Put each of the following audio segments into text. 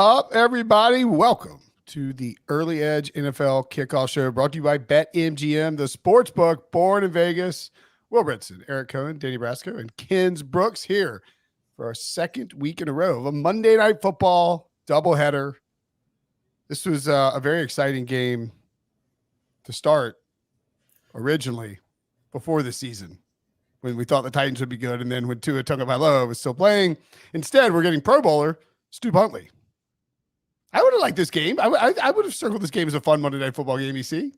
up, everybody? Welcome to the Early Edge NFL Kickoff Show, brought to you by BetMGM, the sportsbook born in Vegas. Will Brinson, Eric Cohen, Danny Brasco, and Kens Brooks here for our second week in a row of a Monday Night Football doubleheader. This was a very exciting game to start originally before the season, when we thought the Titans would be good, and then when Tua Tagovailoa was still playing. Instead, we're getting Pro Bowler Stu Huntley. I would have liked this game. I would have circled this game as a fun Monday Night Football game, EC.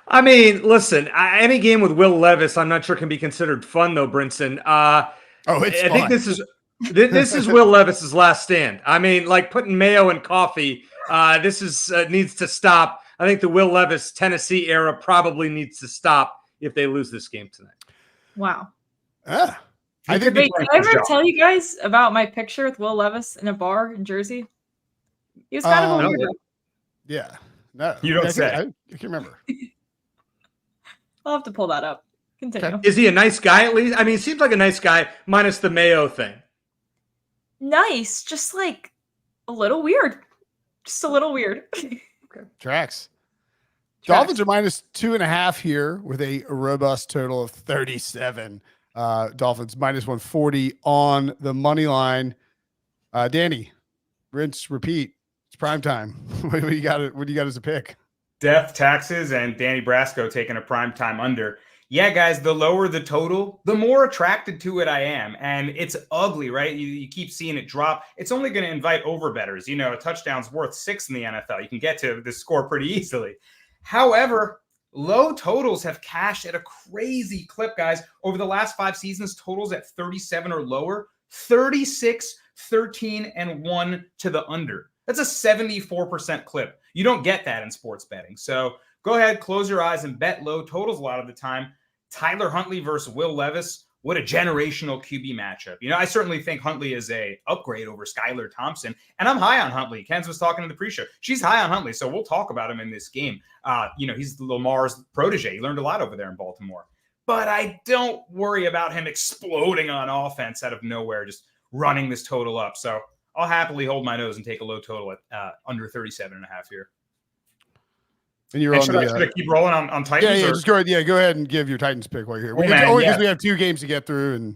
I mean, listen, any game with Will Levis, I'm not sure can be considered fun, though, Brinson. I think this is Will Levis's last stand. I mean, like putting mayo in coffee, this needs to stop. I think the Will Levis Tennessee era probably needs to stop if they lose this game tonight. Wow. Did I ever tell you guys about my picture with Will Levis in a bar in Jersey? He was kind of a weirdo. Yeah. No. You don't say. I can remember. I'll have to pull that up. Continue. Okay. Is he a nice guy at least? I mean, he seems like a nice guy, minus the mayo thing. Nice. Just like a little weird. Just a little weird. Okay. Tracks. Dolphins are minus 2.5 here with a robust total of 37. Dolphins minus 140 on the money line. Danny, rinse, repeat. It's prime time. What do you got as a pick? Death, taxes, and Danny Brasco taking a prime time under. Yeah, guys, the lower the total, the more attracted to it I am. And it's ugly, right? You keep seeing it drop. It's only going to invite overbettors. You know, a touchdown's worth 6 in the NFL. You can get to the score pretty easily. However, low totals have cashed at a crazy clip, guys. Over the last 5 seasons, totals at 37 or lower, 36, 13, and 1 to the under. That's a 74% clip. You don't get that in sports betting. So go ahead, close your eyes, and bet low totals a lot of the time. Tyler Huntley versus Will Levis. What a generational QB matchup. You know, I certainly think Huntley is a upgrade over Skylar Thompson, and I'm high on Huntley. Ken's was talking in the pre-show. She's high on Huntley, so we'll talk about him in this game. He's Lamar's protege. He learned a lot over there in Baltimore. But I don't worry about him exploding on offense out of nowhere, just running this total up. So I'll happily hold my nose and take a low total at under 37.5 here. And you're should I keep rolling on Titans? Yeah, just go ahead and give your Titans pick while you're here. Because we have 2 games to get through, and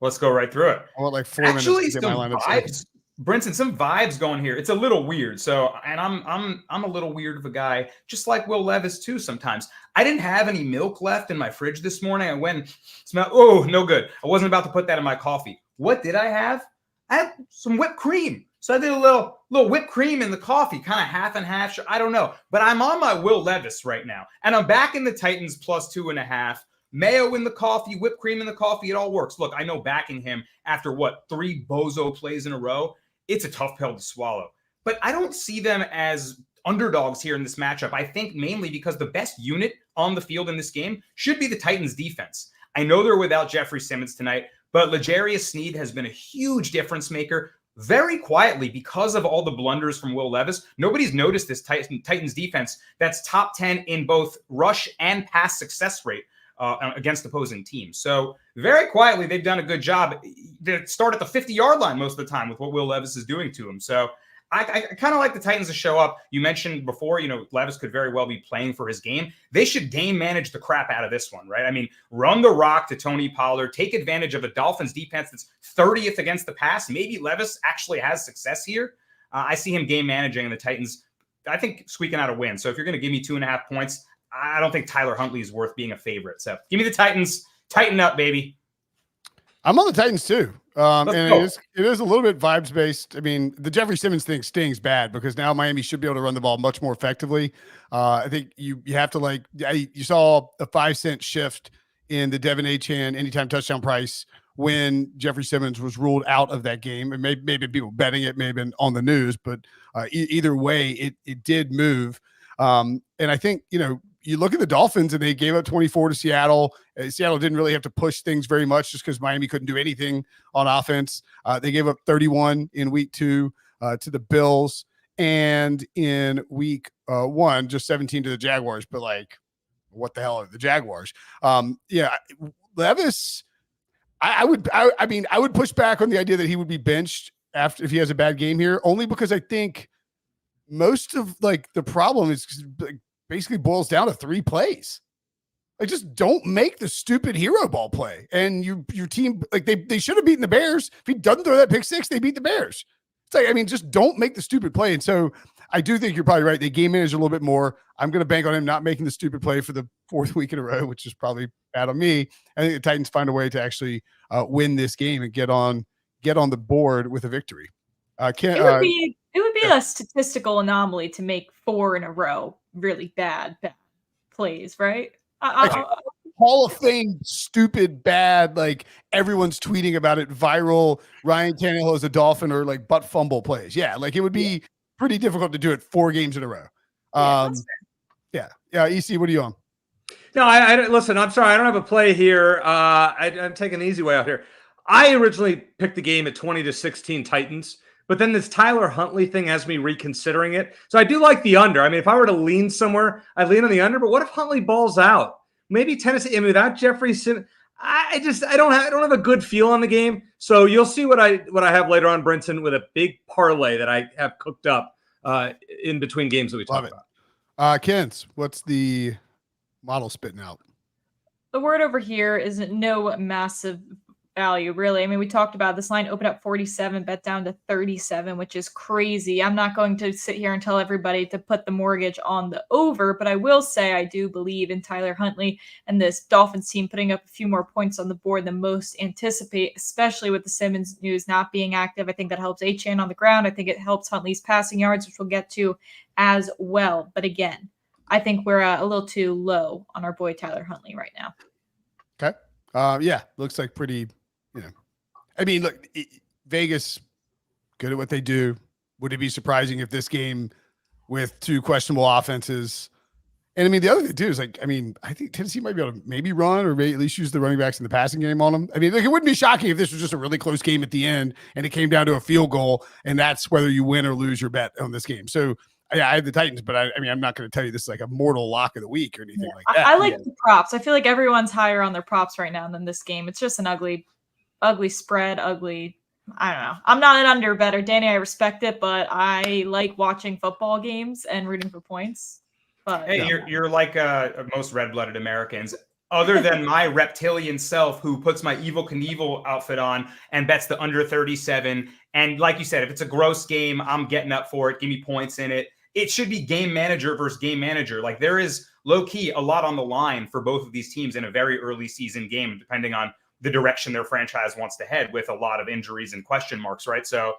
let's go right through it. I want like 4 minutes to get my lineup. Vibes, Brinson, some vibes going here. It's a little weird. So, and I'm a little weird of a guy, just like Will Levis too. Sometimes I didn't have any milk left in my fridge this morning. I went and smelled. Oh, no good. I wasn't about to put that in my coffee. What did I have? I had some whipped cream. So I did a little whipped cream in the coffee, kind of half and half. I don't know. But I'm on my Will Levis right now. And I'm back in the Titans plus 2.5. Mayo in the coffee, whipped cream in the coffee. It all works. Look, I know backing him after 3 bozo plays in a row, it's a tough pill to swallow. But I don't see them as underdogs here in this matchup. I think mainly because the best unit on the field in this game should be the Titans defense. I know they're without Jeffrey Simmons tonight, but L'Jarius Sneed has been a huge difference maker. Very quietly, because of all the blunders from Will Levis, nobody's noticed this Titans defense that's top 10 in both rush and pass success rate against opposing teams. So very quietly, they've done a good job. They start at the 50-yard line most of the time with what Will Levis is doing to them. So I kind of like the Titans to show up. You mentioned before, Levis could very well be playing for his game. They should game manage the crap out of this one, right? I mean, run the rock to Tony Pollard, take advantage of a Dolphins defense that's 30th against the pass. Maybe Levis actually has success here. I see him game managing, and the Titans, I think, squeaking out a win. So if you're going to give me 2.5 points, I don't think Tyler Huntley is worth being a favorite. So give me the Titans. Tighten up, baby. I'm on the Titans too. And it is a little bit vibes based. I mean, the Jeffrey Simmons thing stings bad because now Miami should be able to run the ball much more effectively. I think you have to you saw a 5-cent shift in the Devin Achane anytime touchdown price when Jeffrey Simmons was ruled out of that game. And maybe people betting it, maybe on the news, but either way, it did move. And I think, you look at the Dolphins and they gave up 24 to Seattle. Seattle didn't really have to push things very much just because Miami couldn't do anything on offense. They gave up 31 in week 2 to the Bills, and in week 1, just 17 to the Jaguars. But what the hell are the Jaguars? Levis, I would push back on the idea that he would be benched after if he has a bad game here, only because I think most of like the problem is basically boils down to 3 plays. Like, just don't make the stupid hero ball play. And your team, like they should have beaten the Bears. If he doesn't throw that pick 6, they beat the Bears. It's like, I mean, just don't make the stupid play. And so I do think you're probably right. They game manage a little bit more. I'm going to bank on him not making the stupid play for the 4th week in a row, which is probably bad on me. I think the Titans find a way to actually win this game and get on the board with a victory. It would be a statistical anomaly to make 4 in a row really bad plays, right? Hall of Fame, stupid, bad, like everyone's tweeting about it, viral. Ryan Tannehill as a Dolphin or like butt fumble plays. Yeah, like it would be pretty difficult to do it 4 games in a row. Yeah. EC, what are you on? No, I listen. I'm sorry, I don't have a play here. I'm taking the easy way out here. I originally picked the game at 20-16 Titans. But then this Tyler Huntley thing has me reconsidering it. So I do like the under. I mean, if I were to lean somewhere, I'd lean on the under. But what if Huntley balls out? Maybe Tennessee. I mean, without Jeffrey Simmons, I don't have a good feel on the game. So you'll see what I have later on, Brinson, with a big parlay that I have cooked up in between games that we talk about. Kent, what's the model spitting out? The word over here is no massive value, really. I mean, we talked about this line opened up 47, bet down to 37, which is crazy. I'm not going to sit here and tell everybody to put the mortgage on the over, but I will say I do believe in Tyler Huntley and this Dolphins team putting up a few more points on the board than most anticipate, especially with the Simmons news not being active. I think that helps Achane on the ground. I think it helps Huntley's passing yards, which we'll get to as well. But again, I think we're a little too low on our boy Tyler Huntley right now. Okay. Yeah, looks like pretty. I mean, look, Vegas, good at what they do. Would it be surprising if this game with 2 questionable offenses? And I mean, the other thing too is like, I mean, I think Tennessee might be able to maybe run or maybe at least use the running backs in the passing game on them. I mean, like, it wouldn't be shocking if this was just a really close game at the end and it came down to a field goal, and that's whether you win or lose your bet on this game. So yeah, I had the Titans, but I mean, I'm not going to tell you this is like a mortal lock of the week or anything like that. I like the props. I feel like everyone's higher on their props right now than this game. It's just an ugly spread, I don't know. I'm not an under better, Danny. I respect it, but I like watching football games and rooting for points. But hey, you're like most red-blooded Americans, other than my reptilian self, who puts my Evel Knievel outfit on and bets the under 37. And like you said, if it's a gross game, I'm getting up for it. Give me points in it. It should be game manager versus game manager. Like, there is low-key a lot on the line for both of these teams in a very early season game, depending on the direction their franchise wants to head, with a lot of injuries and question marks, right? So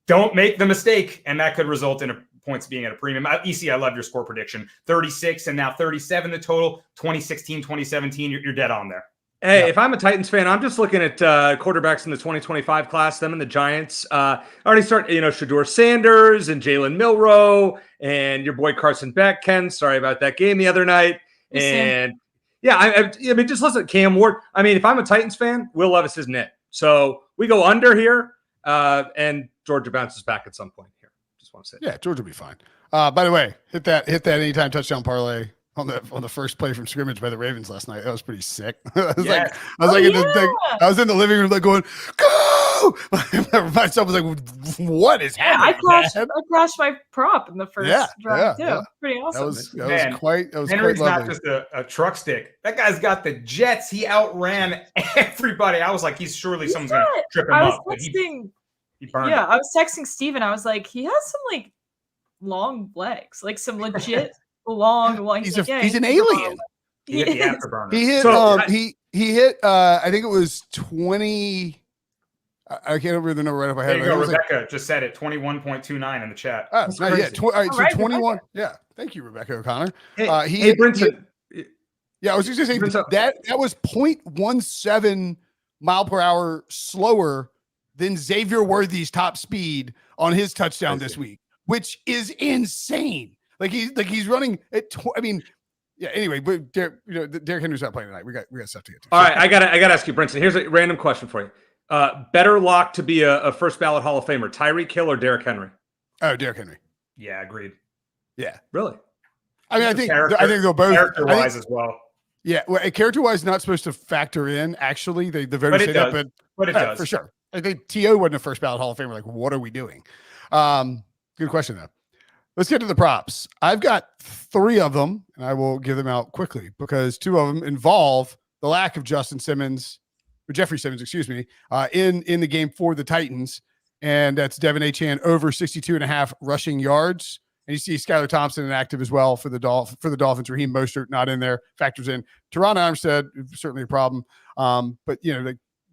don't make the mistake, and that could result in points being at a premium. EC, I love your score prediction. 36 and now 37 the total, 2016, 2017. You're dead on there. Hey, if I'm a Titans fan, I'm just looking at quarterbacks in the 2025 class, them and the Giants. Already start, Shedeur Sanders and Jalen Milroe and your boy Carson Beck. Ken, sorry about that game the other night. And yeah, I mean, just listen, Cam Ward. I mean, if I'm a Titans fan, Will Levis isn't it. So we go under here, and Georgia bounces back at some point here. Just want to say, yeah, Georgia will be fine. By the way, hit that anytime touchdown parlay on the first play from scrimmage by the Ravens last night. That was pretty sick. I was in the living room like going, go! Myself was like, what is happening? I crashed my prop in the first drive too. Pretty awesome. That was quite Henry's lovely. not just a truck stick. That guy's got the jets. He outran everybody. I was like, someone's going to trip him up. I was texting Steven. I was like, he has some like long legs, like some legit long. He's an alien. He hit the afterburner. He hit I think it was 20. I can't remember the number right off my head. There you go. Rebecca just said it, 21.29 in the chat. All right, so 21. Rebecca. Yeah. Thank you, Rebecca O'Connor. Hey, Brinson. I was just going to say that was 0.17 mile per hour slower than Xavier Worthy's top speed on his touchdown this week, which is insane. Like he's running at. Anyway, but Derrick Henry's not playing tonight. We got stuff to get to. All right, I gotta ask you, Brinson. Here's a random question for you. Better lock to be a first ballot Hall of Famer, Tyreek Hill or Derrick Henry? Oh, Derrick Henry. Yeah, agreed. Yeah, really. I mean, I think they'll both character-wise as well. Yeah, well, character-wise, not supposed to factor in. Actually, the voters say that, but it does for sure. I think T.O. wasn't a first ballot Hall of Famer. Like, what are we doing? Good question, though. Let's get to the props. I've got 3 of them, and I will give them out quickly because 2 of them involve the lack of Jeffrey Simmons, in the game for the Titans. And that's Devin Achane over 62.5 rushing yards. And you see Skylar Thompson inactive as well for the Dolphins. Raheem Mostert not in there, factors in. Teron Armstead, certainly a problem. But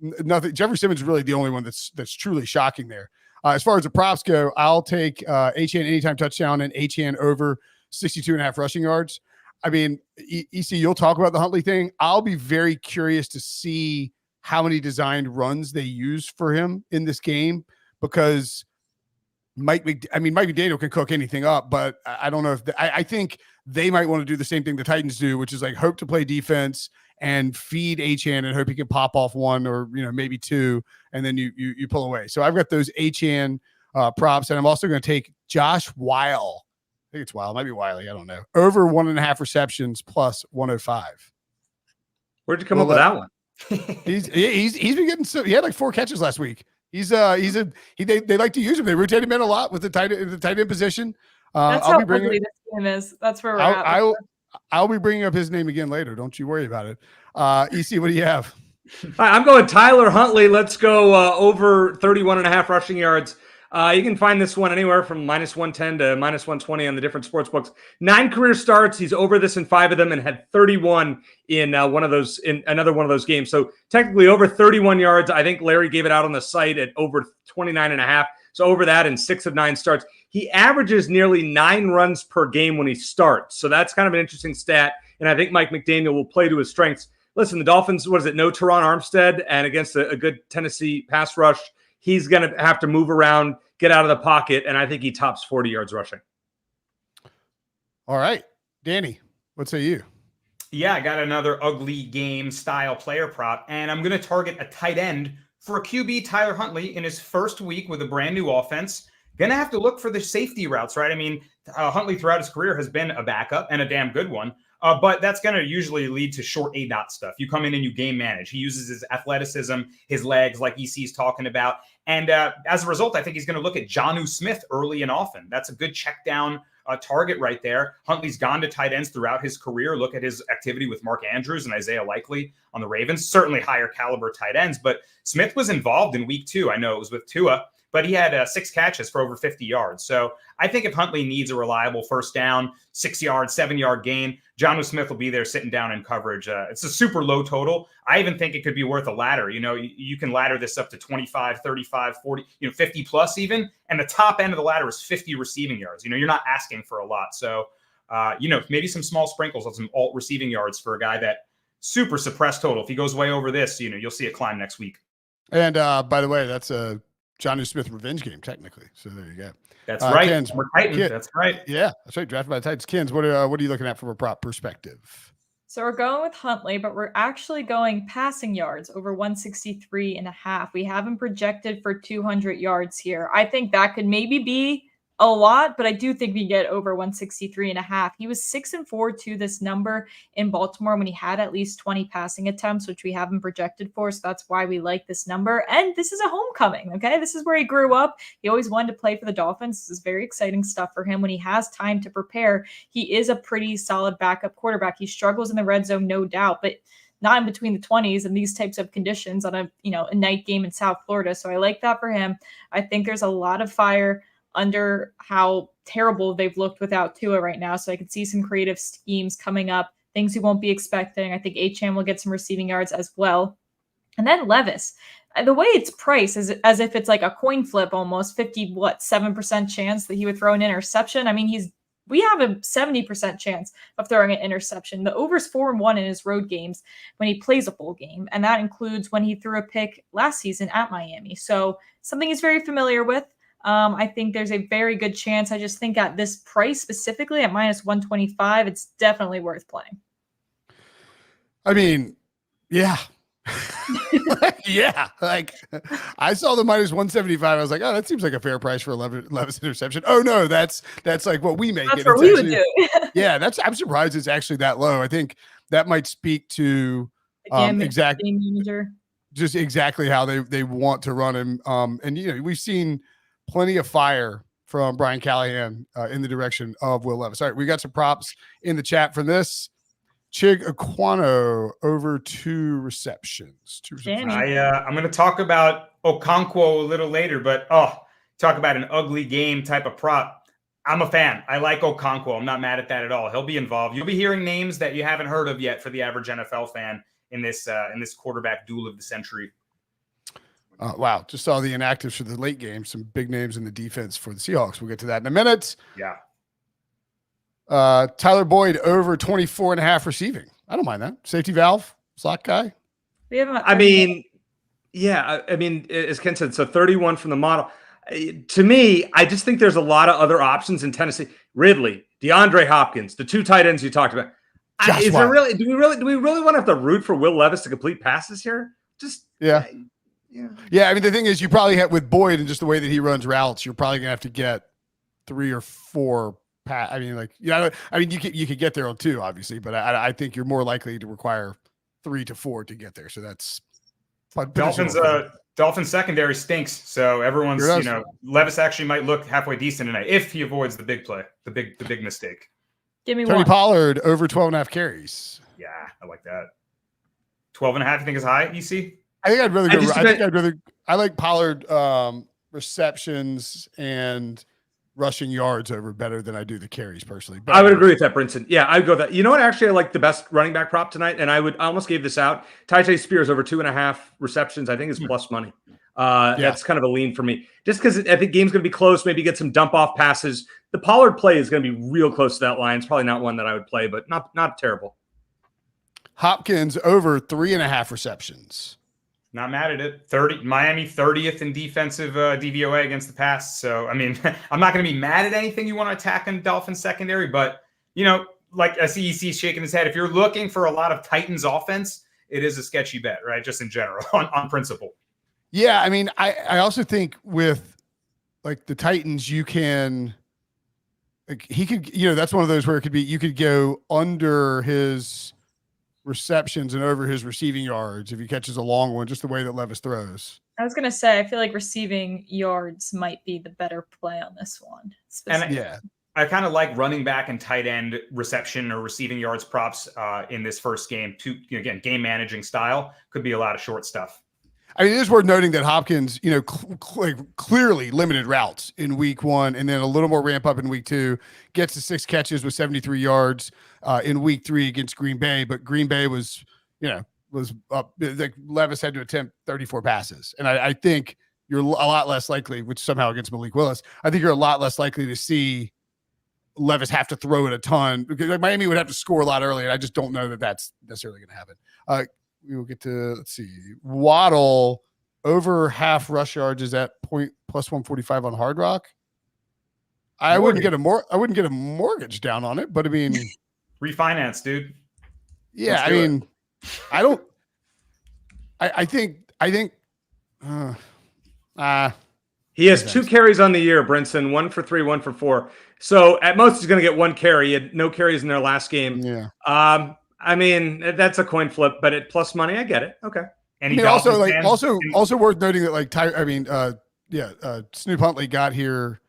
nothing. Jeffrey Simmons is really the only one that's truly shocking there. As far as the props go, I'll take Achane anytime touchdown and Achane over 62.5 rushing yards. I mean, EC, you'll talk about the Huntley thing. I'll be very curious to see how many designed runs they use for him in this game, because Mike McDaniel can cook anything up, but I don't know if I think they might want to do the same thing the Titans do, which is like hope to play defense and feed Achane and hope he can pop off 1 or maybe 2, and then you pull away. So I've got those Achane props, and I'm also going to take Josh Weil. I think it's Weil, might be Wiley, I don't know. Over 1.5 receptions plus 105. Where'd you come up with that one? He's been getting he had like 4 catches last week. They like to use him. They rotate him in a lot with the tight end position. That's how ugly this game is. That's where we're at. I'll be bringing up his name again later. Don't you worry about it. EC, what do you have? I'm going Tyler Huntley. Let's go over 31.5 rushing yards. You can find this one anywhere from -110 to -120 on the different sports books. 9 career starts. He's over this in 5 of them and had 31 in another one of those games. So technically over 31 yards. I think Larry gave it out on the site at over 29.5. So over that in 6 of 9 starts. He averages nearly 9 runs per game when he starts. So that's kind of an interesting stat. And I think Mike McDaniel will play to his strengths. Listen, the Dolphins, no Teron Armstead, and against a good Tennessee pass rush, he's going to have to move around, get out of the pocket, and I think he tops 40 yards rushing. All right. Danny, what say you? Yeah, I got another ugly game style player prop, and I'm going to target a tight end for a QB, Tyler Huntley, in his first week with a brand new offense. Going to have to look for the safety routes, right? I mean, Huntley throughout his career has been a backup and a damn good one. But that's going to usually lead to short A-dot stuff. You come in and you game manage. He uses his athleticism, his legs, like EC's talking about. And as a result, I think he's going to look at Jonnu Smith early and often. That's a good check down target right there. Huntley's gone to tight ends throughout his career. Look at his activity with Mark Andrews and Isaiah Likely on the Ravens. Certainly higher caliber tight ends. But Smith was involved in week 2. I know it was with Tua. But he had 6 catches for over 50 yards. So I think if Huntley needs a reliable first down, 6-yard, 7-yard gain, Jonnu Smith will be there sitting down in coverage. It's a super low total. I even think it could be worth a ladder. You can ladder this up to 25, 35, 40, 50 plus even. And the top end of the ladder is 50 receiving yards. You're not asking for a lot. So, maybe some small sprinkles of some alt receiving yards for a guy that super suppressed total. If he goes way over this, you'll see it climb next week. And by the way, that's a Jonnu Smith revenge game, technically. So there you go. That's right. Kens, that's right. Yeah, that's right. Drafted by the Titans. Kens, what are you looking at from a prop perspective? So we're going with Huntley, but we're actually going passing yards over 163.5. We haven't projected for 200 yards here. I think that could maybe be a lot, but I do think we get over 163.5. He was 6-4 to this number in Baltimore when he had at least 20 passing attempts, which we haven't projected for. So that's why we like this number. And this is a homecoming. Okay. This is where he grew up. He always wanted to play for the Dolphins. This is very exciting stuff for him when he has time to prepare. He is a pretty solid backup quarterback. He struggles in the red zone, no doubt, but not in between the 20s and these types of conditions on a night game in South Florida. So I like that for him. I think there's a lot of fire under how terrible they've looked without Tua right now. So I could see some creative schemes coming up, things you won't be expecting. I think Achane will get some receiving yards as well. And then Levis, the way it's priced is as if it's like a coin flip almost, 7% chance that he would throw an interception. I mean, we have a 70% chance of throwing an interception. The over's 4-1 in his road games when he plays a full game. And that includes when he threw a pick last season at Miami. So something he's very familiar with. I think there's a very good chance. I just think at this price specifically at -125, it's definitely worth playing. I mean, yeah. Yeah. Like I saw the -175. I was like, oh, that seems like a fair price for a Levis interception. Oh no, that's like what we make that's it. What we would do. Yeah. I'm surprised it's actually that low. I think that might speak to game manager. just exactly how they want to run him. And we've seen plenty of fire from Brian Callahan in the direction of Will Levis. All right, we got some props in the chat for this. Chig Aquano over 2 receptions. I'm going to talk about Okonkwo a little later, but talk about an ugly game type of prop. I'm a fan. I like Okonkwo. I'm not mad at that at all. He'll be involved. You'll be hearing names that you haven't heard of yet for the average NFL fan in this quarterback duel of the century. Wow. Just saw the inactives for the late game. Some big names in the defense for the Seahawks. We'll get to that in a minute. Yeah. Tyler Boyd over 24.5 receiving. I don't mind that. Safety valve, slot guy. I mean, as Ken said, so 31 from the model. To me, I just think there's a lot of other options in Tennessee. Ridley, DeAndre Hopkins, the 2 tight ends you talked about. Do we really want to have to root for Will Levis to complete passes here? Yeah. I mean, the thing is, you probably have with Boyd and just the way that he runs routes, you're probably gonna have to get 3 or 4. You could get there on 2, obviously, but I think you're more likely to require 3 to 4 to get there. So that's Dolphins secondary stinks. So everyone's, Levis actually might look halfway decent tonight if he avoids the big play, the big mistake. Give me Tony one. Pollard over 12.5 carries. Yeah, I like that. 12.5, you think is high, EC? I think I'd rather go. I like Pollard receptions and rushing yards over better than I do the carries personally. But I would agree with that, Brinson. Yeah, I'd go that. You know what? Actually, I like the best running back prop tonight, and I almost gave this out. Tyjae Spears over 2.5 receptions. I think is plus money. That's kind of a lean for me, just because I think game's going to be close. Maybe get some dump off passes. The Pollard play is going to be real close to that line. It's probably not one that I would play, but not terrible. Hopkins over 3.5 receptions. Not mad at it. Miami 30th in defensive DVOA against the pass. So, I mean, I'm not going to be mad at anything you want to attack in Dolphins secondary, but, like I see EC shaking his head. If you're looking for a lot of Titans offense, it is a sketchy bet, right? Just in general, on principle. Yeah, I mean, I also think with, like, the Titans, you can – he could – that's one of those where it could be – you could go under his – receptions and over his receiving yards if he catches a long one, just the way that Levis throws. I was gonna say, I feel like receiving yards might be the better play on this one. And I kind of like running back and tight end reception or receiving yards props in this first game. Again, game managing style could be a lot of short stuff. I mean, it is worth noting that Hopkins, clearly limited routes in week 1 and then a little more ramp up in week 2, gets to 6 catches with 73 yards in week 3 against Green Bay. But Green Bay was up. Like Levis had to attempt 34 passes. And I think you're a lot less likely, which somehow against Malik Willis, I think you're a lot less likely to see Levis have to throw it a ton because Miami would have to score a lot earlier. And I just don't know that that's necessarily going to happen. We will get to, let's see, Waddle over half rush yards is at plus 145 on Hard Rock. I wouldn't get a mortgage down on it, but I mean, refinance, dude. Yeah, I mean, I think he has 2 carries on the year, Brinson, 1 for 3, 1 for 4. So at most he's going to get 1 carry. He had no carries in their last game. Yeah. I mean, that's a coin flip, but at plus money, I get it. Okay. And also worth noting that Snoop Huntley got here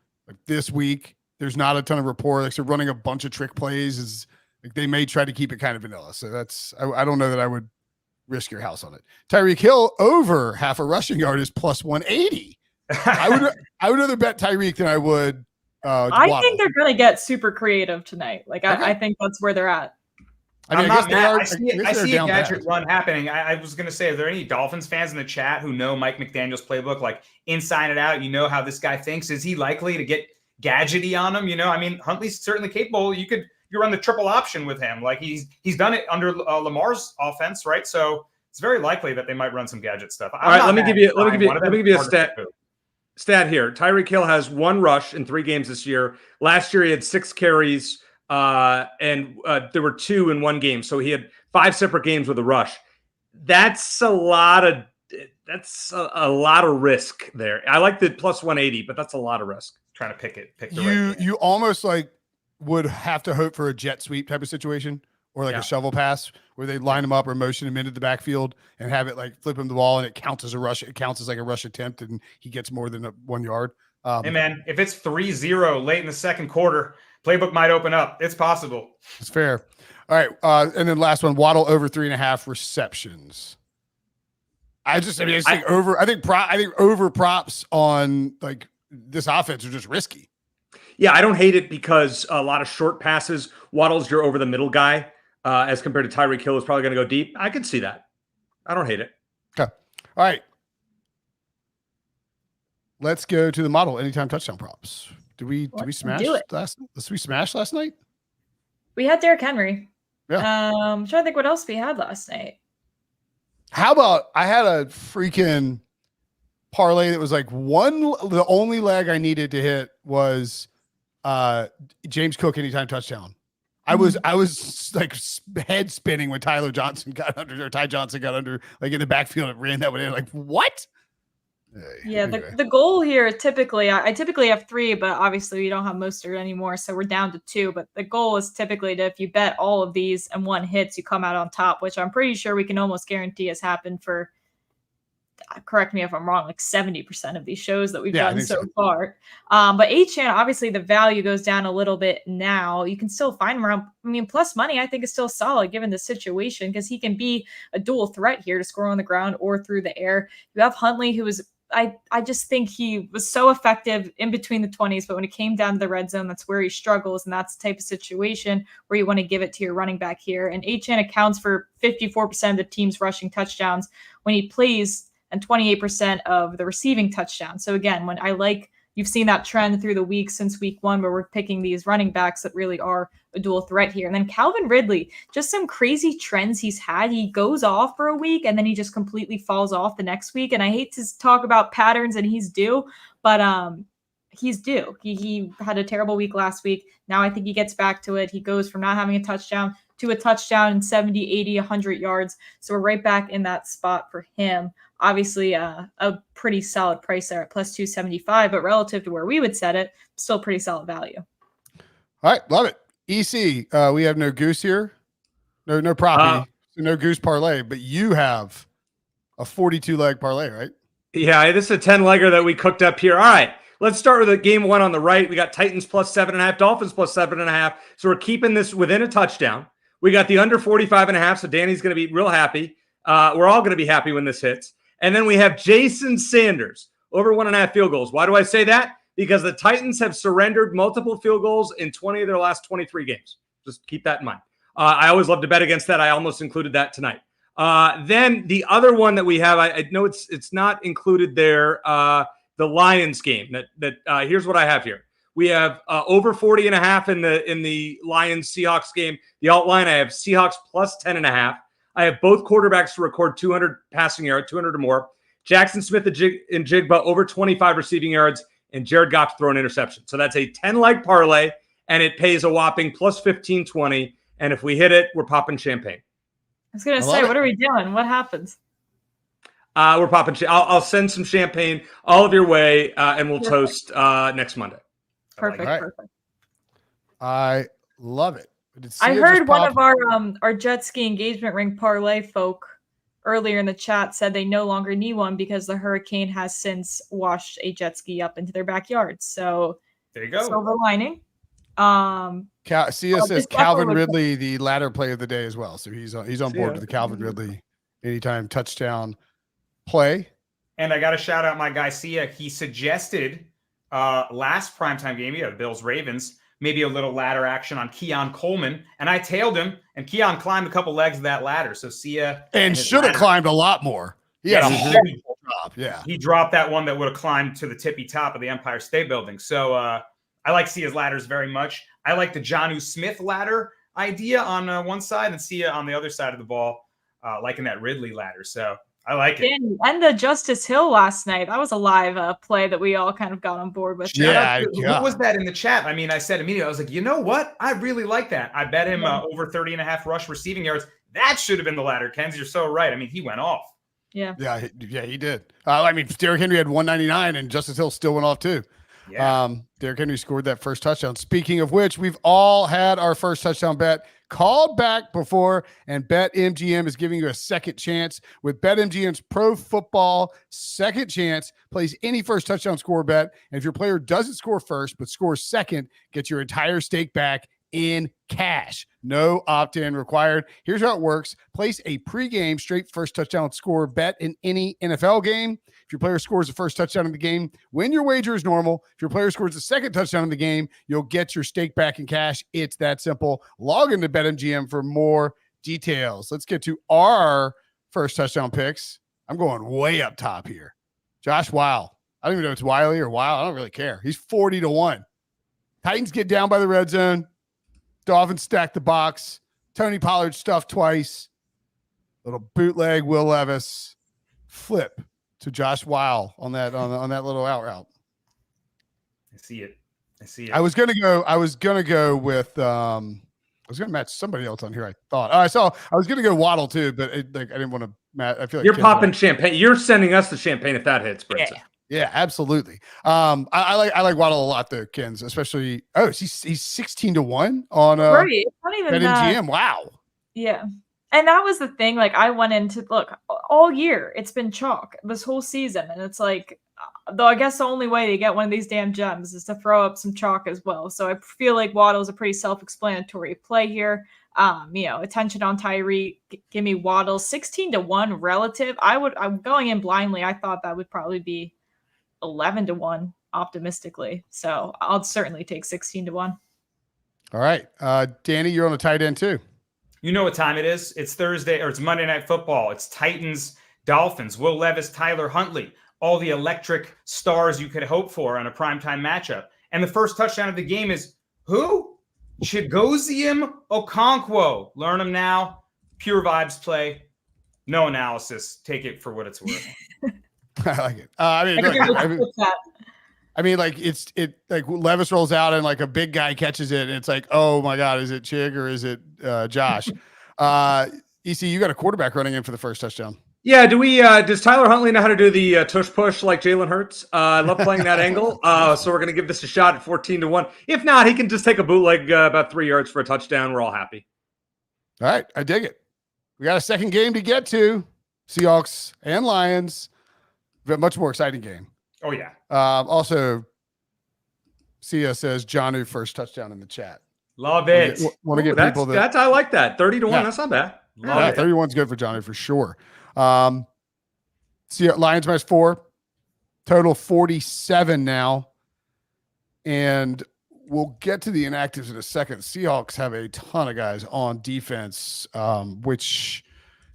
this week. There's not a ton of rapport. Like, so running a bunch of trick plays is like they may try to keep it kind of vanilla. So I don't know that I would risk your house on it. Tyreek Hill over half a rushing yard is plus 180. I would rather bet Tyreek than I would. I think they're going to get super creative tonight. Like I think that's where they're at. I see a gadget run happening. I was going to say, are there any Dolphins fans in the chat who know Mike McDaniel's playbook, like inside and out? You know how this guy thinks. Is he likely to get gadgety on him? I mean, Huntley's certainly capable. You run the triple option with him. Like he's done it under Lamar's offense, right? So it's very likely that they might run some gadget stuff. All right, let me give you a stat here. Tyreek Hill has 1 rush in 3 games this year. Last year he had 6 carries. And there were 2 in 1 game. So he had 5 separate games with a rush. That's a lot of risk there. I like the plus 180, but that's a lot of risk. Trying to pick the right you almost like would have to hope for a jet sweep type of situation or like a shovel pass where they line him up or motion him into the backfield and have it like flip him the ball and it counts as a rush. It counts as like a rush attempt and he gets more than 1 yard. Hey man, if it's 3-0 late in the second quarter, playbook might open up. It's possible. It's fair. All right. And then last one, Waddle over 3.5 receptions. I think over props on like this offense are just risky. Yeah, I don't hate it because a lot of short passes. Waddle's your over the middle guy, as compared to Tyreek Hill is probably going to go deep. I can see that. I don't hate it. Okay. All right. Let's go to the model anytime touchdown props. Did we smash last night? We had Derrick Henry. Yeah. I'm trying to think what else we had last night. How about I had a freaking parlay that was like the only leg I needed to hit was James Cook anytime touchdown. I was like head spinning when Ty Johnson got under like in the backfield and ran that one in. Like, what? Yeah, anyway. The goal here typically, I typically have 3, but obviously we don't have Mostert anymore, so we're down to 2. But the goal is typically if you bet all of these and one hits, you come out on top, which I'm pretty sure we can almost guarantee has happened for, correct me if I'm wrong, like 70% of these shows that we've done so far. But Achane, obviously the value goes down a little bit now. You can still find him around, plus money I think is still solid given the situation because he can be a dual threat here to score on the ground or through the air. You have Huntley, who is I just think he was so effective in between the 20s, but when it came down to the red zone, that's where he struggles. And that's the type of situation where you want to give it to your running back here. And Achane accounts for 54% of the team's rushing touchdowns when he plays and 28% of the receiving touchdowns. So again, you've seen that trend through the week since week 1 where we're picking these running backs that really are a dual threat here. And then Calvin Ridley, just some crazy trends he's had. He goes off for a week and then he just completely falls off the next week. And I hate to talk about patterns and he's due, but he's due. He had a terrible week last week. Now I think he gets back to it. He goes from not having a touchdown to a touchdown in 70, 80, 100 yards. So we're right back in that spot for him. Obviously, a pretty solid price there at plus 275, but relative to where we would set it, still pretty solid value. All right, love it. EC, we have no goose here, no proppy, so no goose parlay, but you have a 42 leg parlay, right? Yeah, this is a 10 legger that we cooked up here. All right, let's start with the game 1 on the right. We got Titans plus 7.5, Dolphins plus 7.5. So we're keeping this within a touchdown. We got the under 45.5. So Danny's going to be real happy. We're all going to be happy when this hits. And then we have Jason Sanders over 1.5 field goals. Why do I say that? Because the Titans have surrendered multiple field goals in 20 of their last 23 games. Just keep that in mind. I always love to bet against that. I almost included that tonight. Then the other one that we have, I know it's not included there, the Lions game. Here's what I have here. We have over 40.5 in the Lions Seahawks game. The outline, I have Seahawks plus 10.5. I have both quarterbacks to record 200 passing yards, 200 or more. Jackson Smith and Jigba over 25 receiving yards, and Jared Goff to throw an interception. So that's a 10-leg parlay, and it pays a whopping plus 15.20. And if we hit it, we're popping champagne. I was going to say, what are we doing? What happens? We're popping. I'll send some champagne all of your way, and we'll toast next Monday. Perfect. Right. Perfect. I love it. I heard one of our jet ski engagement ring parlay folk earlier in the chat said they no longer need one because the hurricane has since washed a jet ski up into their backyard. So there you go. Silver lining. Sia says Calvin Ridley, the latter play of the day as well. So he's on board with the Calvin Ridley anytime touchdown play. And I got to shout out my guy Sia. He suggested last primetime game, Bills Ravens, maybe a little ladder action on Keon Coleman, and I tailed him, and Keon climbed a couple legs of that ladder. So Sia and should have climbed a lot more. He had a horrible drop. Yeah, he dropped that one that would have climbed to the tippy top of the Empire State Building. So I like Sia's ladders very much. I like the Jonnu Smith ladder idea on one side, and Sia on the other side of the ball, liking that Ridley ladder. So I like it. And the Justice Hill last night. That was a live play that we all kind of got on board with. Yeah. Who was that in the chat? I mean, I said immediately, I was like, you know what? I really like that. I bet him over 30.5 rush receiving yards. That should have been the ladder, Kenzie. You're so right. I mean, he went off. Yeah. Yeah, he did. I mean, Derrick Henry had 199 and Justice Hill still went off too. Yeah. Derrick Henry scored that first touchdown. Speaking of which, we've all had our first touchdown bet called back before, and BetMGM is giving you a second chance with BetMGM's Pro Football Second Chance. Place any first touchdown score bet, and if your player doesn't score first but scores second, get your entire stake back in cash. No opt-in required. Here's how it works. Place a pregame straight first touchdown score bet in any NFL game. If your player scores the first touchdown in the game, win your wager is normal. If your player scores the second touchdown in the game, you'll get your stake back in cash. It's that simple. Log into BetMGM for more details. Let's get to our first touchdown picks. I'm going way up top here. Josh Weil. I don't even know if it's Wiley or Weil. I don't really care. He's 40-1. Titans get down by the red zone. Dolphins stack the box. Tony Pollard stuffed twice. Little bootleg Will Levis flip to Josh Weil on that little out route. I see it. I was gonna go with I was gonna match somebody else on here. I thought I was gonna go Waddle too, but I didn't want to match. I feel like you're popping champagne. You're sending us the champagne if that hits, Brinson. Yeah, absolutely. I like Waddle a lot though, Kens, especially. Oh, he's 16-1 on right. It's not even BetMGM. Wow. Yeah. And that was the thing. Like, I went into look all year. It's been chalk this whole season, and it's like, though I guess the only way to get one of these damn gems is to throw up some chalk as well. So I feel like Waddle is a pretty self-explanatory play here. Attention on Tyree. Give me Waddle 16-1 relative. I'm going in blindly. I thought that would probably be 11-1 optimistically. So I'll certainly take 16-1. All right. Danny, you're on the tight end too. You know what time it is. It's Thursday, or it's Monday Night Football. It's Titans-Dolphins. Will Levis, Tyler Huntley, all the electric stars you could hope for on a primetime matchup. And the first touchdown of the game is who? Chigoziem Okonkwo. Learn him now. Pure vibes play. No analysis. Take it for what it's worth. I like it. Like Levis rolls out and like a big guy catches it, and it's like, oh my God, is it Chig or is it Josh? EC, you got a quarterback running in for the first touchdown. Yeah, does Tyler Huntley know how to do the tush push like Jalen Hurts? I love playing that angle. So we're gonna give this a shot at 14-1. If not, he can just take a bootleg about 3 yards for a touchdown. We're all happy. All right, I dig it. We got a second game to get to. Seahawks and Lions. A much more exciting game. Oh, yeah. Also, Sia says Jonnu first touchdown in the chat. Love it. Want to get people that I like that. 30-1. Yeah. That's not bad. Love it. 31's good for Jonnu for sure. Lions minus 4. Total 47 now. And we'll get to the inactives in a second. Seahawks have a ton of guys on defense, which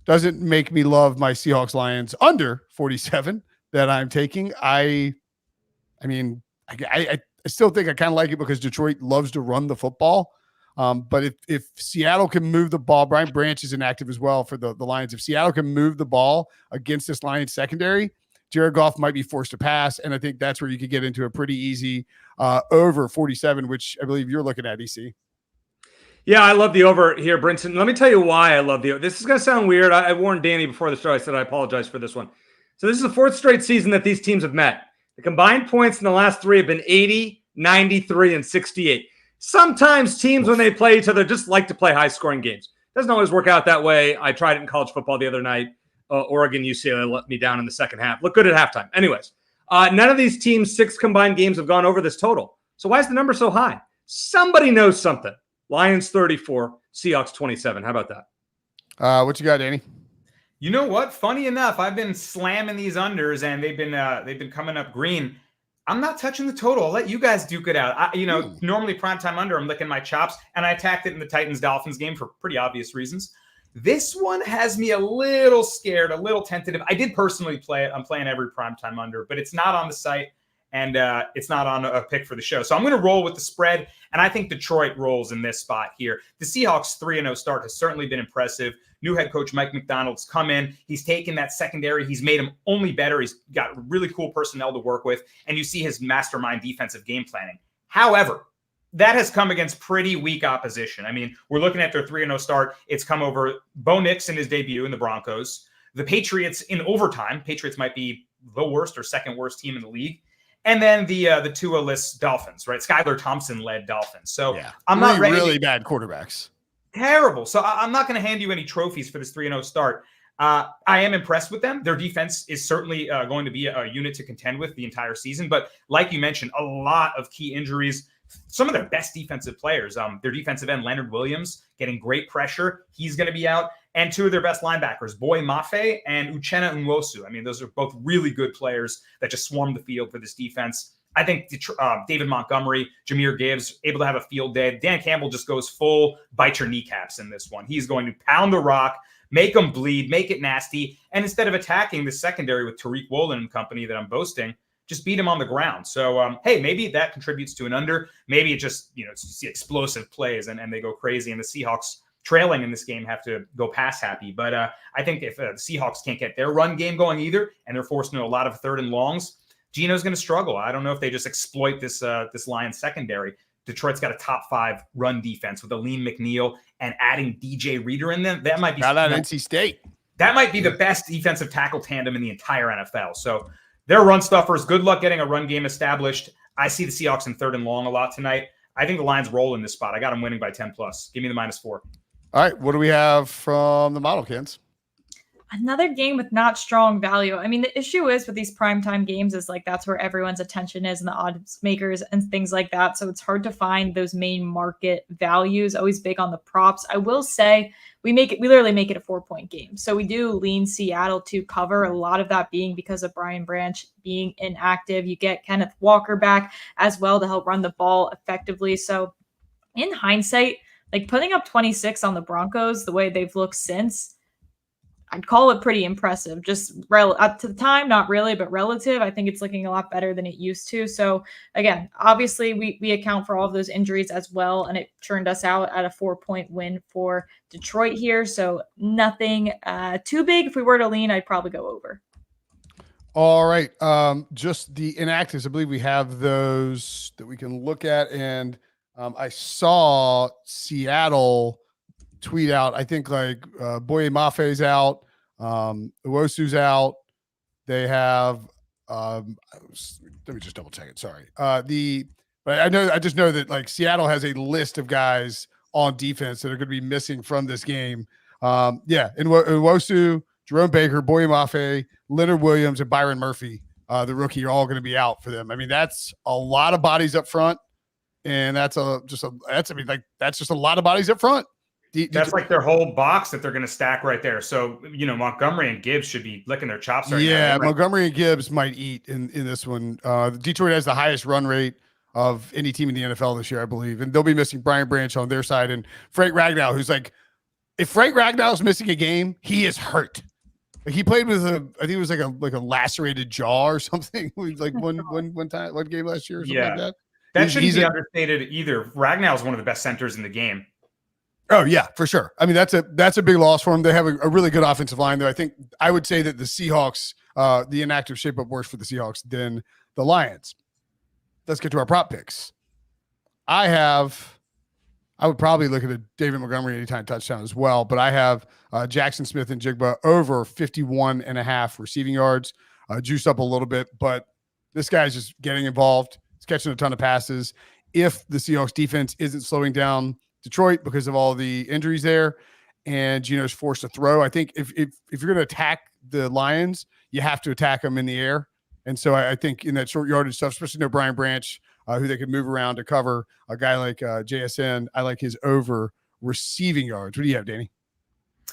doesn't make me love my Seahawks Lions under 47 that I'm taking. I still think I kind of like it because Detroit loves to run the football. But if Seattle can move the ball, Brian Branch is inactive as well for the Lions. If Seattle can move the ball against this Lions secondary, Jared Goff might be forced to pass. And I think that's where you could get into a pretty easy over 47, which I believe you're looking at, EC. Yeah, I love the over here, Brinson. Let me tell you why I love the over. This is going to sound weird. I warned Danny before the show. I said I apologize for this one. So this is the fourth straight season that these teams have met. The combined points in the last three have been 80, 93, and 68. Sometimes teams, when they play each other, just like to play high-scoring games. Doesn't always work out that way. I tried it in college football the other night. Oregon, UCLA let me down in the second half. Look good at halftime. Anyways, none of these teams' 6 combined games have gone over this total. So why is the number so high? Somebody knows something. Lions 34, Seahawks 27. How about that? What you got, Danny? You know what? Funny enough, I've been slamming these unders, and they've been coming up green. I'm not touching the total. I'll let you guys duke it out. Normally primetime under, I'm licking my chops, and I attacked it in the Titans-Dolphins game for pretty obvious reasons. This one has me a little scared, a little tentative. I did personally play it. I'm playing every primetime under, but it's not on the site, and it's not on a pick for the show. So I'm going to roll with the spread, and I think Detroit rolls in this spot here. The Seahawks 3-0 start has certainly been impressive. New head coach Mike McDonald's come in. He's taken that secondary. He's made them only better. He's got really cool personnel to work with, and you see his mastermind defensive game planning. However, that has come against pretty weak opposition. I mean, we're looking at their 3-0 start. It's come over Bo Nix in his debut in the Broncos. The Patriots in overtime. Patriots might be the worst or second worst team in the league. And then the Tua-less Dolphins, right? Skylar Thompson-led Dolphins. So yeah. I'm not ready. Really bad quarterbacks. Terrible. So I'm not going to hand you any trophies for this 3-0 start. I am impressed with them. Their defense is certainly going to be a unit to contend with the entire season. But like you mentioned, a lot of key injuries. Some of their best defensive players, their defensive end, Leonard Williams, getting great pressure. He's going to be out. And two of their best linebackers, Boye Mafe and Uchenna Nwosu. I mean, those are both really good players that just swarm the field for this defense. I think David Montgomery, Jahmyr Gibbs, able to have a field day. Dan Campbell just goes full bite your kneecaps in this one. He's going to pound the rock, make them bleed, make it nasty. And instead of attacking the secondary with Tariq Woolen and company that I'm boasting, just beat him on the ground. So, hey, maybe that contributes to an under. Maybe it just, it's explosive plays and they go crazy. And the Seahawks trailing in this game have to go pass happy. But I think if the Seahawks can't get their run game going either, and they're forced into a lot of 3rd and longs, Geno's going to struggle. I don't know if they just exploit this Lions secondary. Detroit's got a top 5 run defense with Aleem McNeil and adding DJ Reader in them. That might be NC State. That might be the best defensive tackle tandem in the entire NFL. So they're run stuffers. Good luck getting a run game established. I see the Seahawks in 3rd and long a lot tonight. I think the Lions roll in this spot. I got them winning by 10+. Give me the -4. All right. What do we have from the model, Kens? Another game with not strong value. I mean, the issue is with these primetime games is like that's where everyone's attention is and the odds makers and things like that. So it's hard to find those main market values. Always big on the props. I will say we literally make it a 4-point game. So we do lean Seattle to cover, a lot of that being because of Brian Branch being inactive. You get Kenneth Walker back as well to help run the ball effectively. So in hindsight, like putting up 26 on the Broncos, the way they've looked since, I'd call it pretty impressive. Just up to the time, not really, but relative. I think it's looking a lot better than it used to. So again, obviously we account for all of those injuries as well, and it turned us out at a 4-point win for Detroit here. So nothing too big. If we were to lean, I'd probably go over. All right. Just the inactives. I believe we have those that we can look at. And I saw Seattle tweet out, I think like Boye Mafe's out, Uwosu's out. They have let me just double check it. Sorry. But I just know that like Seattle has a list of guys on defense that are going to be missing from this game. Uwosu, Jerome Baker, Boye Mafe, Leonard Williams, and Byron Murphy, the rookie, are all going to be out for them. I mean, that's a lot of bodies up front, and that's just a lot of bodies up front. That's like their whole box that they're going to stack right there. So, Montgomery and Gibbs should be licking their chops right now. Yeah, Montgomery and Gibbs might eat in this one. Detroit has the highest run rate of any team in the NFL this year, I believe. And they'll be missing Brian Branch on their side and Frank Ragnow, who's like, if Frank Ragnow's missing a game, he is hurt. Like he played with I think it was like a lacerated jaw or something. Like one game last year or something like that. That shouldn't be understated either. Ragnow is one of the best centers in the game. Oh yeah, for sure. I mean, that's a big loss for them. They have a really good offensive line though. I would say that the Seahawks, the inactive shape up worse for the Seahawks than the Lions. Let's get to our prop picks. I would probably look at a David Montgomery anytime touchdown as well, but I have Jackson Smith and Jigba over 51.5 receiving yards, juiced up a little bit, but this guy's just getting involved. He's catching a ton of passes. If the Seahawks defense isn't slowing down Detroit because of all the injuries there, and Geno's forced to throw, I think if you're going to attack the Lions, you have to attack them in the air. And so I think in that short yardage stuff, especially Brian Branch, who they could move around to cover a guy like JSN, I like his over receiving yards. What do you have, Danny?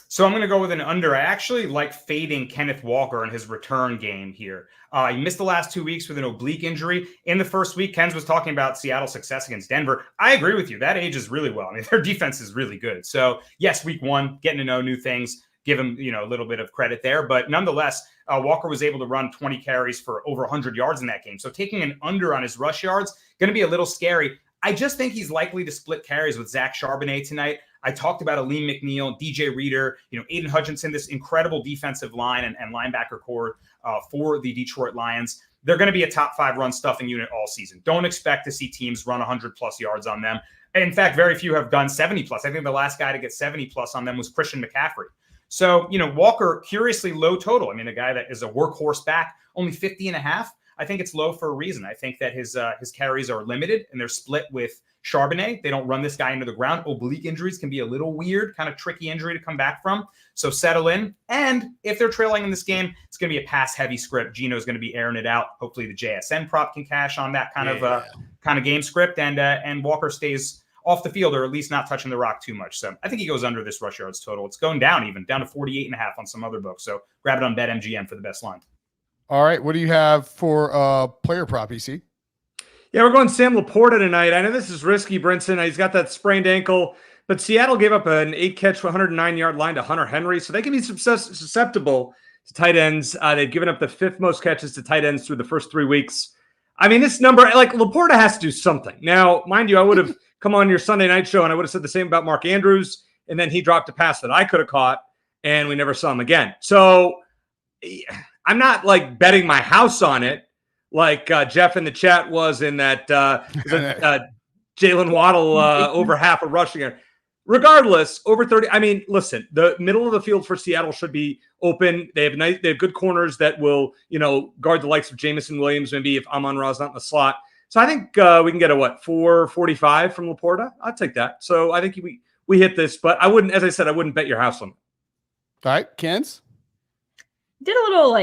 So I'm going to go with an under. I actually like fading Kenneth Walker in his return game here. He missed the last 2 weeks with an oblique injury. In the first week, Ken's was talking about Seattle's success against Denver. I agree with you. That ages really well. I mean, their defense is really good. So yes, week one, getting to know new things, give him, a little bit of credit there. But nonetheless, Walker was able to run 20 carries for over 100 yards in that game. So taking an under on his rush yards, going to be a little scary. I just think he's likely to split carries with Zach Charbonnet tonight. I talked about Aleem McNeil, DJ Reader, Aiden Hutchinson, this incredible defensive line and linebacker core for the Detroit Lions. They're going to be a top 5 run stuffing unit all season. Don't expect to see teams run 100+ yards on them. In fact, very few have done 70+. I think the last guy to get 70+ on them was Christian McCaffrey. So, Walker, curiously low total. I mean, a guy that is a workhorse back, only 50.5. I think it's low for a reason. I think that his carries are limited and they're split with Charbonnet. They don't run this guy into the ground. Oblique injuries can be a little weird, kind of tricky injury to come back from. So settle in. And if they're trailing in this game, it's going to be a pass-heavy script. Gino's going to be airing it out. Hopefully the JSN prop can cash on that kind of game script, and Walker stays off the field, or at least not touching the rock too much. So I think he goes under this rush yards total. It's going down to 48.5 on some other books. So grab it on BetMGM for the best line. All right. What do you have for player prop, EC? Yeah, we're going Sam Laporta tonight. I know this is risky, Brinson. He's got that sprained ankle, but Seattle gave up an 8-catch, 109-yard line to Hunter Henry, so they can be susceptible to tight ends. They've given up the 5th most catches to tight ends through the first 3 weeks. I mean, this number, like, Laporta has to do something. Now, mind you, I would have come on your Sunday night show and I would have said the same about Mark Andrews, and then he dropped a pass that I could have caught, and we never saw him again. So I'm not, like, betting my house on it, like Jeff in the chat was in that Jalen Waddle over half a rushing. Regardless, over 30. I mean, listen, the middle of the field for Seattle should be open. They have good corners that will, guard the likes of Jameson Williams, maybe if Amon-Ra's not in the slot. So I think we can get a 445 from Laporta. I'll take that. So I think we hit this, but I wouldn't, as I said, I wouldn't bet your house on it. All right, Kens? Did a little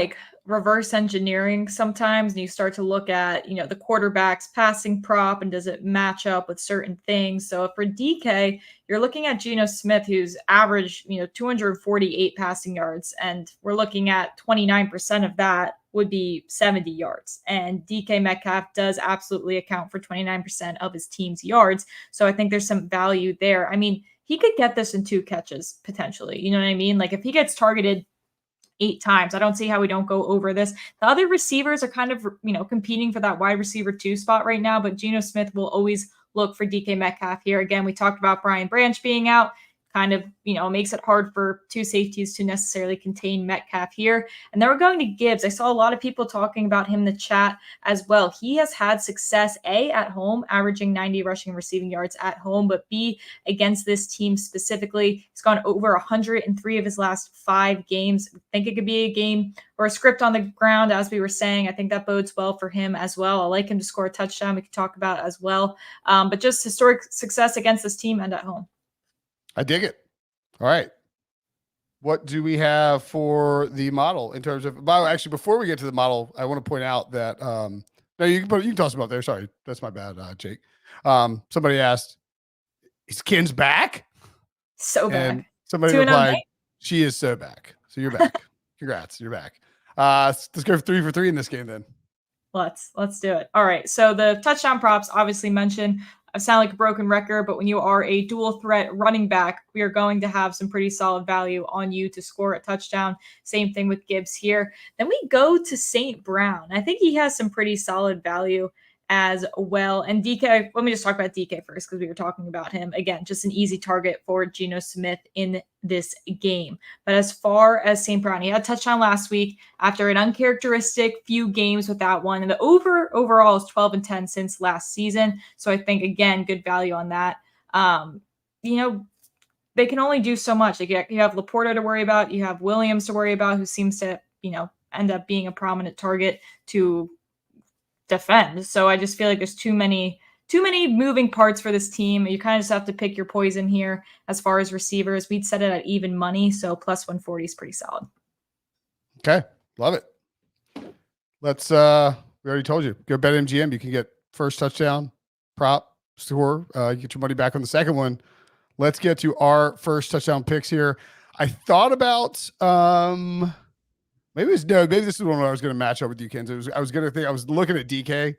reverse engineering sometimes, and you start to look at, the quarterback's passing prop and does it match up with certain things. So for DK, you're looking at Geno Smith, who's averaged, 248 passing yards, and we're looking at 29% of that would be 70 yards. And DK Metcalf does absolutely account for 29% of his team's yards. So I think there's some value there. I mean, he could get this in 2 catches potentially. You know what I mean? Like if he gets targeted 8 times, I don't see how we don't go over this. The other receivers are kind of, competing for that wide receiver 2 spot right now, but Geno Smith will always look for DK Metcalf here. Again, we talked about Brian Branch being out, kind of, makes it hard for 2 safeties to necessarily contain Metcalf here. And then we're going to Gibbs. I saw a lot of people talking about him in the chat as well. He has had success, A, at home, averaging 90 rushing and receiving yards at home, but B, against this team specifically. He's gone over 103 of his last 5 games. I think it could be a game or a script on the ground, as we were saying. I think that bodes well for him as well. I like him to score a touchdown. We could talk about as well. But just historic success against this team and at home. I dig it. All right. What do we have for the model in terms of, actually, before we get to the model, I want to point out that, no, you can toss them up there. Sorry. That's my bad, Jake. Somebody asked, is Ken's back? So back. And somebody replied, she is so back. So you're back. Congrats. You're back. Let's go for 3 for 3 in this game then. Let's do it. All right. So the touchdown props obviously mentioned. I sound like a broken record, but when you are a dual threat running back, we are going to have some pretty solid value on you to score a touchdown. Same thing with Gibbs here. Then we go to St. Brown. I think he has some pretty solid value as well. And DK, let me just talk about DK first because we were talking about him. Again, just an easy target for Geno Smith in this game. But as far as St. Brown, he had a touchdown last week after an uncharacteristic few games without one. And the overall is 12-10 since last season. So I think, again, good value on that. They can only do so much. You have Laporta to worry about. You have Williams to worry about, who seems to, end up being a prominent target to defend. So I just feel like there's too many moving parts for this team. You kind of just have to pick your poison here. As far as receivers, we'd set it at even money, so plus 140 is pretty solid. Okay, love it. Let's we already told you, go BetMGM. You can get first touchdown prop score. You get your money back on the second one. Let's get to our first touchdown picks here. I thought about maybe this is one where I was going to match up with you, Ken. I was looking at DK.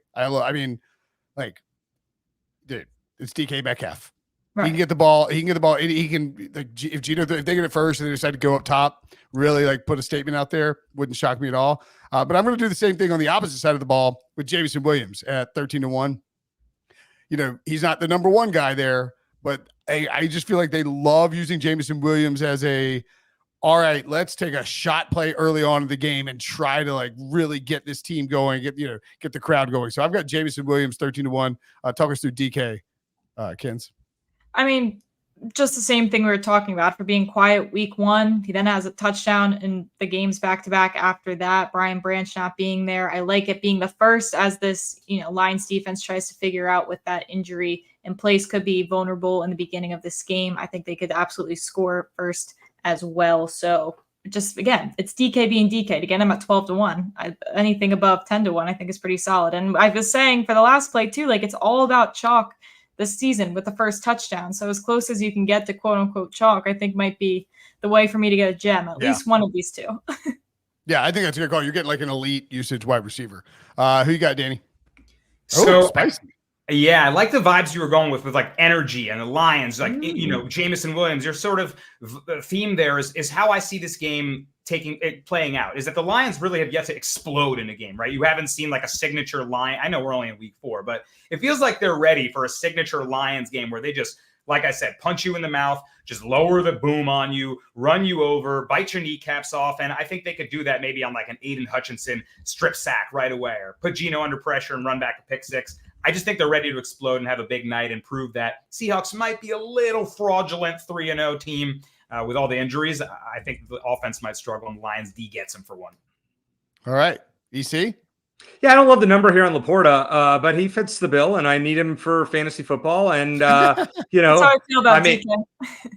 Dude, it's DK Metcalf. Right. He can get the ball. He can, if Geno, if they get it first and they decide to go up top, really put a statement out there, wouldn't shock me at all. But I'm going to do the same thing on the opposite side of the ball with Jameson Williams at 13-1. He's not the number one guy there, but I just feel like they love using Jameson Williams as all right, let's take a shot play early on in the game and try to really get this team going, get the crowd going. So I've got Jameson Williams 13-1. Talk us through DK, Kens. I mean, just the same thing we were talking about for being quiet week 1. He then has a touchdown in the games back-to-back after that. Brian Branch not being there. I like it being the first as this, Lions defense tries to figure out with that injury in place, could be vulnerable in the beginning of this game. I think they could absolutely score first as well. So just, again, it's DK being DK. To get him at 12-1, anything above 10-1, I think is pretty solid. And I was saying for the last play too, like it's all about chalk this season with the first touchdown. So as close as you can get to quote unquote chalk, I think might be the way for me to get a gem, at least one of these two. Yeah, I think that's a good call. You're getting like an elite usage wide receiver. Who you got, Danny? So spicy. Yeah, I like the vibes you were going with like energy and the Lions, like, Jameson Williams. Your sort of theme there is how I see this game playing out, is that the Lions really have yet to explode in a game, right? You haven't seen like a signature Lion. I know we're only in week 4, but it feels like they're ready for a signature Lions game where they just, like I said, punch you in the mouth, just lower the boom on you, run you over, bite your kneecaps off. And I think they could do that maybe on like an Aiden Hutchinson strip sack right away, or put Geno under pressure and run back a pick 6. I just think they're ready to explode and have a big night and prove that Seahawks might be a little fraudulent 3-0 team with all the injuries. I think the offense might struggle and Lions D gets them for one. All right. EC? Yeah, I don't love the number here on Laporta, but he fits the bill, and I need him for fantasy football. And That's how I feel about DK.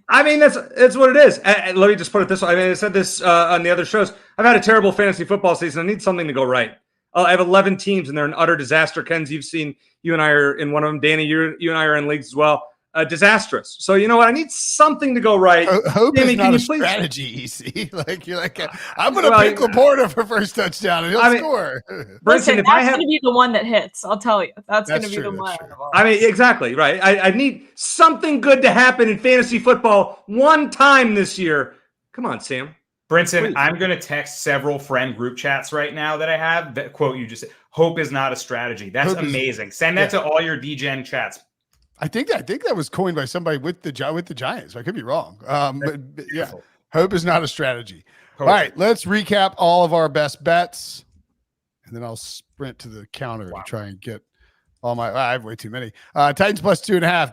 I mean, that's what it is. Let me just put it this way. I mean, I said this on the other shows. I've had a terrible fantasy football season. I need something to go right. I have 11 teams, and they're an utter disaster. Ken's, you've seen, you and I are in one of them. Danny, you and I are in leagues as well. Disastrous. So you know what? I need something to go right. Hope Danny, is not a strategy, EC. Like you're like, I'm going to pick Laporta for first touchdown, and he'll score. Listen, that's going to be the one that hits. I'll tell you. That's going to be the one. I mean, exactly right. I need something good to happen in fantasy football one time this year. Come on, Sam. Brinson, Please. I'm going to text several friend group chats right now that I have that quote you just said. Hope is not a strategy. That's amazing. Send that to all your DGen chats. I think that was coined by somebody with the Giants. I could be wrong. But yeah, hope is not a strategy. All right, let's recap all of our best bets, and then I'll sprint to the counter to try and get all my. I have way too many. Titans plus 2.5.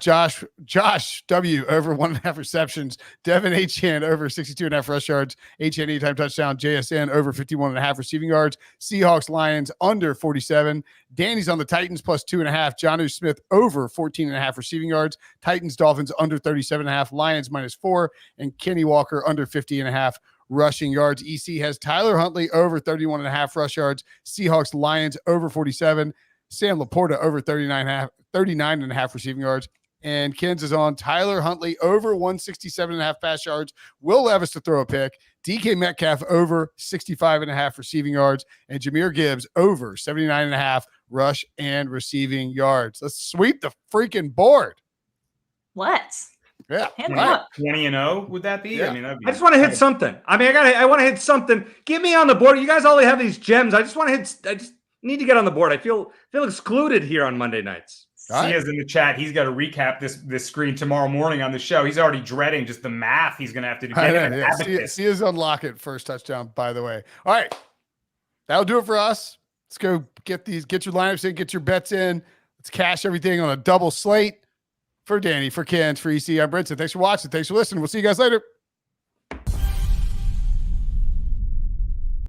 Josh W over 1.5 receptions. Devin Achane over 62.5 rush yards. Achane anytime touchdown. JSN over 51.5 receiving yards. Seahawks Lions under 47. Danny's on the Titans plus 2.5. Jonnu Smith over 14.5 receiving yards. Titans-Dolphins under 37.5. Lions minus 4. And Kenny Walker under 50.5 rushing yards. EC has Tyler Huntley over 31.5 rush yards. Seahawks Lions over 47. Sam Laporta over 39.5 receiving yards. And Ken's is on Tyler Huntley over 167.5 pass yards. Will Levis to throw a pick. DK Metcalf over 65.5 receiving yards. And Jahmyr Gibbs over 79.5 rush and receiving yards. Let's sweep the freaking board. Let's. Yeah. 20-0 would that be? Yeah. I mean, that'd be I just want to hit something. I mean, I want to hit something. Get me on the board. You guys already have these gems. I just need to get on the board. I feel excluded here on Monday nights. Sia's in the chat. He's got to recap this screen tomorrow morning on the show. He's already dreading just the math he's going to have to do. Sia's unlock it first touchdown, by the way. All right. That'll do it for us. Let's go get your lineups in, get your bets in. Let's cash everything on a double slate. For Danny, for Ken, for EC, I'm Brinson. Thanks for watching. Thanks for listening. We'll see you guys later.